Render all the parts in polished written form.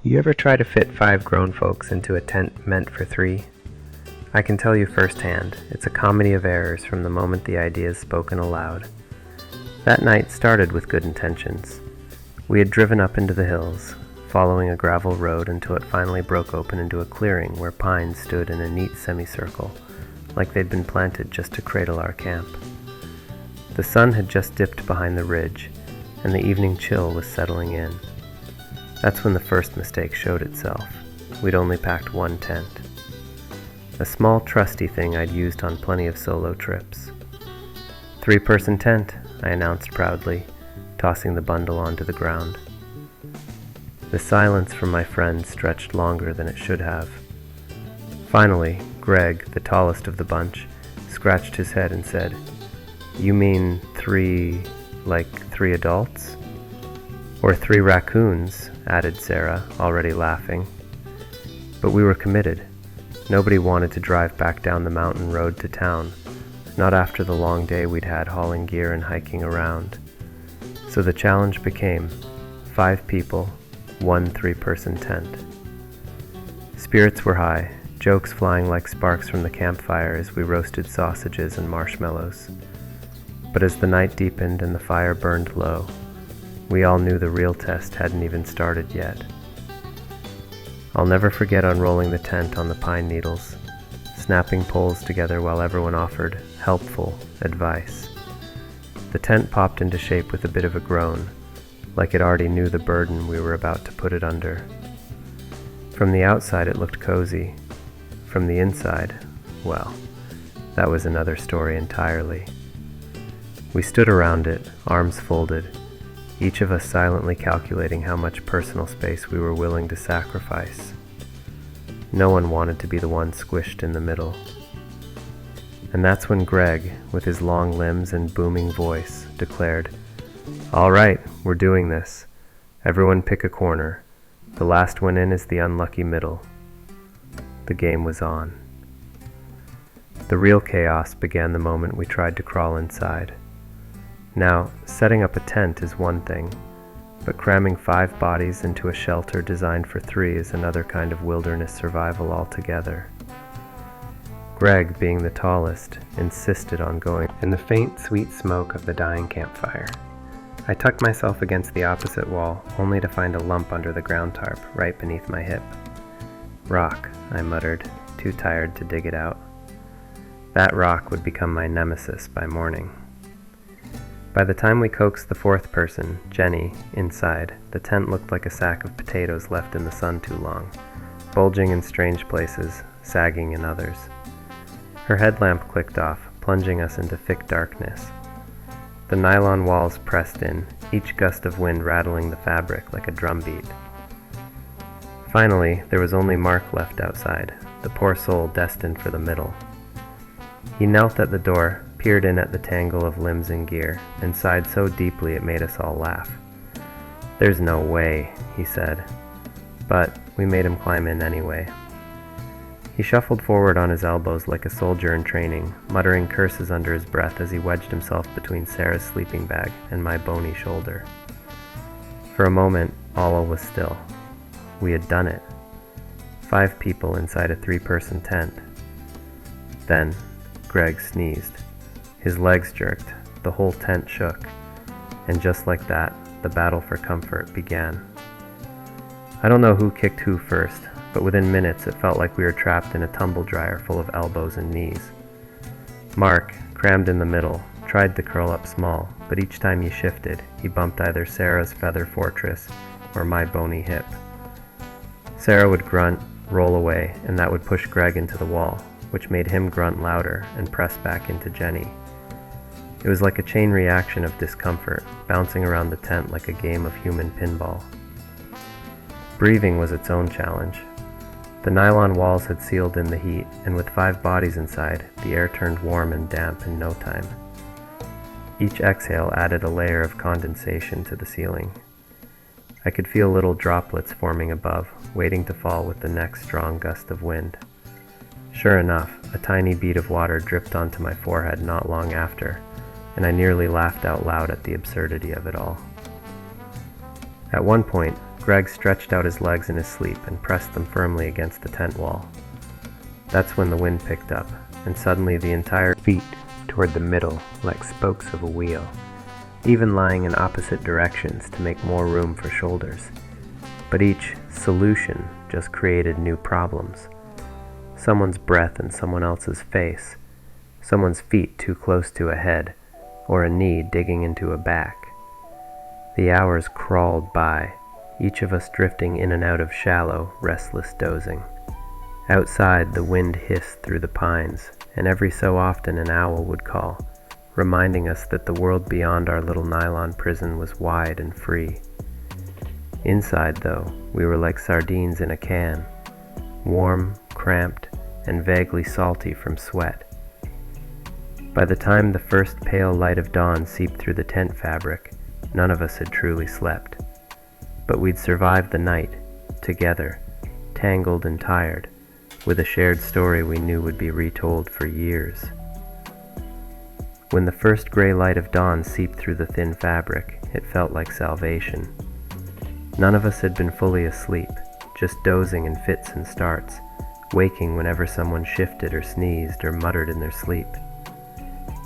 You ever try to fit 5 grown folks into a tent meant for 3? I can tell you firsthand, it's a comedy of errors from the moment the idea is spoken aloud. That night started with good intentions. We had driven up into the hills, following a gravel road until it finally broke open into a clearing where pines stood in a neat semicircle, like they'd been planted just to cradle our camp. The sun had just dipped behind the ridge, and the evening chill was settling in. That's when the first mistake showed itself. We'd only packed 1 tent. A small trusty thing I'd used on plenty of solo trips. 3-person tent, I announced proudly, tossing the bundle onto the ground. The silence from my friends stretched longer than it should have. Finally, Greg, the tallest of the bunch, scratched his head and said, "You mean 3 adults?" "Or 3 raccoons," added Sarah, already laughing. But we were committed. Nobody wanted to drive back down the mountain road to town, not after the long day we'd had hauling gear and hiking around. So the challenge became 5 people, 1 3-person tent. Spirits were high, jokes flying like sparks from the campfire as we roasted sausages and marshmallows. But as the night deepened and the fire burned low, we all knew the real test hadn't even started yet. I'll never forget unrolling the tent on the pine needles, snapping poles together while everyone offered helpful advice. The tent popped into shape with a bit of a groan, like it already knew the burden we were about to put it under. From the outside it looked cozy. From the inside, well, that was another story entirely. We stood around it, arms folded, each of us silently calculating how much personal space we were willing to sacrifice. No one wanted to be the one squished in the middle. And that's when Greg, with his long limbs and booming voice, declared, "All right, we're doing this. Everyone pick a corner. The last one in is the unlucky middle." The game was on. The real chaos began the moment we tried to crawl inside. Now, setting up a tent is one thing, but cramming 5 bodies into a shelter designed for 3 is another kind of wilderness survival altogether. Greg, being the tallest, insisted on going in the faint, sweet smoke of the dying campfire. I tucked myself against the opposite wall, only to find a lump under the ground tarp, right beneath my hip. "Rock," I muttered, too tired to dig it out. That rock would become my nemesis by morning. By the time we coaxed the 4th person, Jenny, inside, the tent looked like a sack of potatoes left in the sun too long, bulging in strange places, sagging in others. Her headlamp clicked off, plunging us into thick darkness. The nylon walls pressed in, each gust of wind rattling the fabric like a drumbeat. Finally, there was only Mark left outside, the poor soul destined for the middle. He knelt at the door, peered in at the tangle of limbs and gear, and sighed so deeply it made us all laugh. "There's no way," he said, but we made him climb in anyway. He shuffled forward on his elbows like a soldier in training, muttering curses under his breath as he wedged himself between Sarah's sleeping bag and my bony shoulder. For a moment, all was still. We had done it. 5 people inside a 3-person tent. Then, Greg sneezed. His legs jerked, the whole tent shook, and just like that, the battle for comfort began. I don't know who kicked who first, but within minutes it felt like we were trapped in a tumble dryer full of elbows and knees. Mark, crammed in the middle, tried to curl up small, but each time he shifted, he bumped either Sarah's feather fortress or my bony hip. Sarah would grunt, roll away, and that would push Greg into the wall, which made him grunt louder and press back into Jenny. It was like a chain reaction of discomfort, bouncing around the tent like a game of human pinball. Breathing was its own challenge. The nylon walls had sealed in the heat, and with 5 bodies inside, the air turned warm and damp in no time. Each exhale added a layer of condensation to the ceiling. I could feel little droplets forming above, waiting to fall with the next strong gust of wind. Sure enough, a tiny bead of water dripped onto my forehead not long after, and I nearly laughed out loud at the absurdity of it all. At one point, Greg stretched out his legs in his sleep and pressed them firmly against the tent wall. That's when the wind picked up, and suddenly the entire feet toward the middle like spokes of a wheel, even lying in opposite directions to make more room for shoulders. But each solution just created new problems. Someone's breath in someone else's face, someone's feet too close to a head, or a knee digging into a back. The hours crawled by, each of us drifting in and out of shallow, restless dozing. Outside, the wind hissed through the pines, and every so often an owl would call, reminding us that the world beyond our little nylon prison was wide and free. Inside, though, we were like sardines in a can, warm, cramped, and vaguely salty from sweat. By the time the first pale light of dawn seeped through the tent fabric, none of us had truly slept. But we'd survived the night, together, tangled and tired, with a shared story we knew would be retold for years. When the first gray light of dawn seeped through the thin fabric, it felt like salvation. None of us had been fully asleep, just dozing in fits and starts, waking whenever someone shifted or sneezed or muttered in their sleep.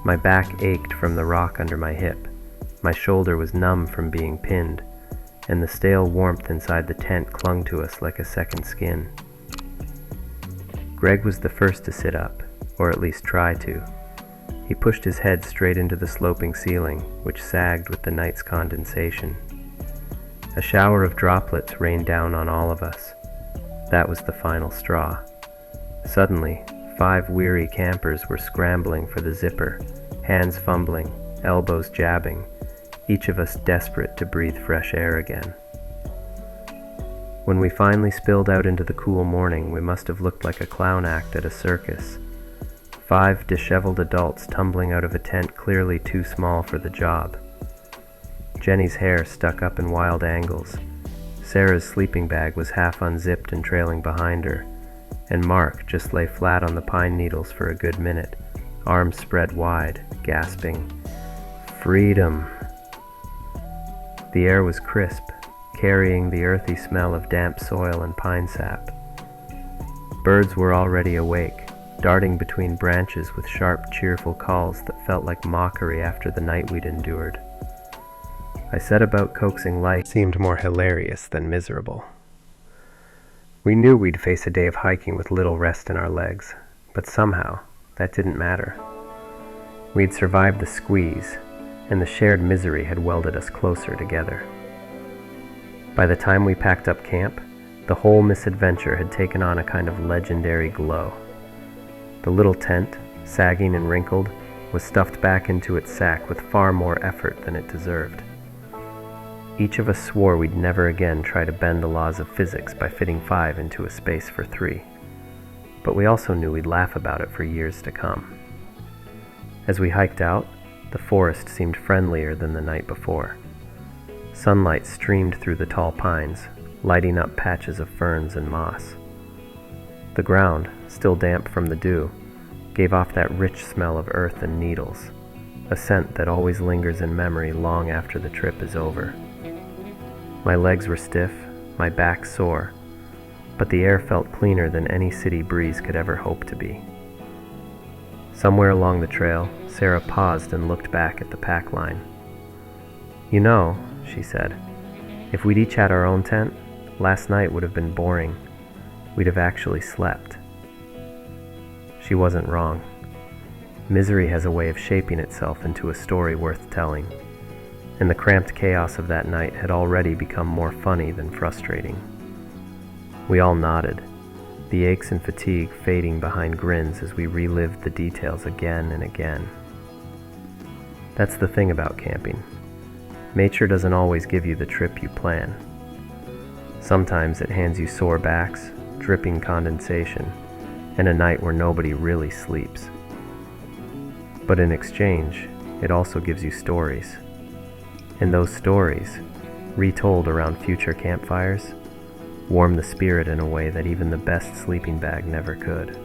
My back ached from the rock under my hip, my shoulder was numb from being pinned, and the stale warmth inside the tent clung to us like a second skin. Greg was the first to sit up, or at least try to. He pushed his head straight into the sloping ceiling, which sagged with the night's condensation. A shower of droplets rained down on all of us. That was the final straw. Suddenly, 5 weary campers were scrambling for the zipper, hands fumbling, elbows jabbing, each of us desperate to breathe fresh air again. When we finally spilled out into the cool morning, we must have looked like a clown act at a circus. 5 disheveled adults tumbling out of a tent clearly too small for the job. Jenny's hair stuck up in wild angles. Sarah's sleeping bag was half unzipped and trailing behind her, and Mark just lay flat on the pine needles for a good minute, arms spread wide, gasping, "Freedom!" The air was crisp, carrying the earthy smell of damp soil and pine sap. Birds were already awake, darting between branches with sharp, cheerful calls that felt like mockery after the night we'd endured. I set about coaxing light. It seemed more hilarious than miserable. We knew we'd face a day of hiking with little rest in our legs, but somehow that didn't matter. We'd survived the squeeze, and the shared misery had welded us closer together. By the time we packed up camp, the whole misadventure had taken on a kind of legendary glow. The little tent, sagging and wrinkled, was stuffed back into its sack with far more effort than it deserved. Each of us swore we'd never again try to bend the laws of physics by fitting 5 into a space for 3. But we also knew we'd laugh about it for years to come. As we hiked out, the forest seemed friendlier than the night before. Sunlight streamed through the tall pines, lighting up patches of ferns and moss. The ground, still damp from the dew, gave off that rich smell of earth and needles, a scent that always lingers in memory long after the trip is over. My legs were stiff, my back sore, but the air felt cleaner than any city breeze could ever hope to be. Somewhere along the trail, Sarah paused and looked back at the pack line. "You know," she said, "if we'd each had our own tent, last night would have been boring. We'd have actually slept." She wasn't wrong. Misery has a way of shaping itself into a story worth telling, and the cramped chaos of that night had already become more funny than frustrating. We all nodded, the aches and fatigue fading behind grins as we relived the details again and again. That's the thing about camping. Nature doesn't always give you the trip you plan. Sometimes it hands you sore backs, dripping condensation, and a night where nobody really sleeps. But in exchange, it also gives you stories. And those stories, retold around future campfires, warm the spirit in a way that even the best sleeping bag never could.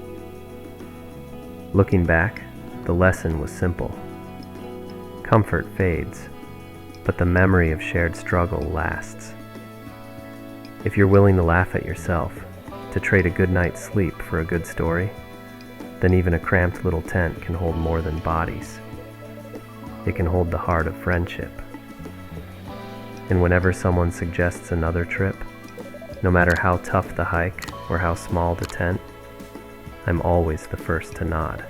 Looking back, the lesson was simple. Comfort fades, but the memory of shared struggle lasts. If you're willing to laugh at yourself, to trade a good night's sleep for a good story, then even a cramped little tent can hold more than bodies. It can hold the heart of friendship. And whenever someone suggests another trip, no matter how tough the hike or how small the tent, I'm always the first to nod.